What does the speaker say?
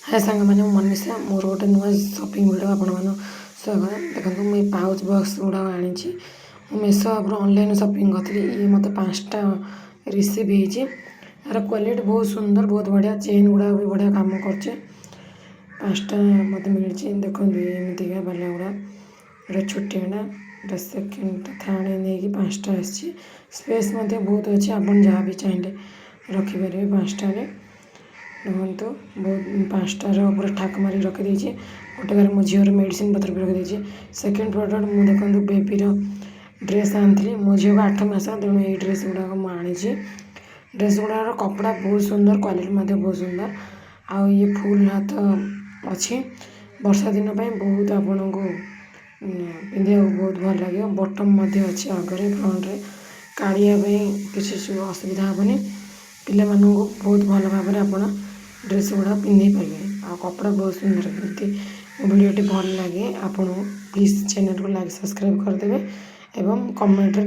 हाय सांग मैंने मनीषा मोर गोटे नुआ सपिंग वीडियो आपण मान स्वागत देखो मुझे पाउच बॉक्स गुड़ा आनी मेसो आप ऑनलाइन सपिंग करी ये मत 5टा रिसीव होती यार क्वालिटी बहुत सुंदर बहुत बढ़िया चेन गुड़ा भी बढ़िया काम कर 5टा मत मिली देखो एमतीका बाला गुड़ा गोटे छोटियाटा सेकेंड थर्ड नहीं 5टा आसी स्पेस बहुत अच्छे आप जहाँ भी चाहिए रखिपारे 5टारे देखो बहुत 5टार ठाक मारी रखीदे गोटे घर मो झीर मेडिसिन पत्र भी रखीदे सेकेंड प्रडक्ट मुझे देखो बेबीर ड्रेस आनी मो झील को 8 मास तेणु ये ड्रेस गुड़ाक मुझे ड्रेस गुड़ार कपड़ा बहुत सुंदर क्वालिटी बहुत सुंदर आ ये फुल हाथ अच्छी वर्षा दिन बहुत आपन को पिंधा बहुत भल लगे बटम अच्छे आगे फ्रंट्रे काढ़िया किसी असुविधा हेनी पिला बहुत भल भाव आप ड्रेस गुड़ा पिंधे पारे आ कपड़ा बहुत सुंदर वीडियोटी भल लगे आपन प्लीज चैनल को लाइक सब्सक्राइब करदे एवं कमेंट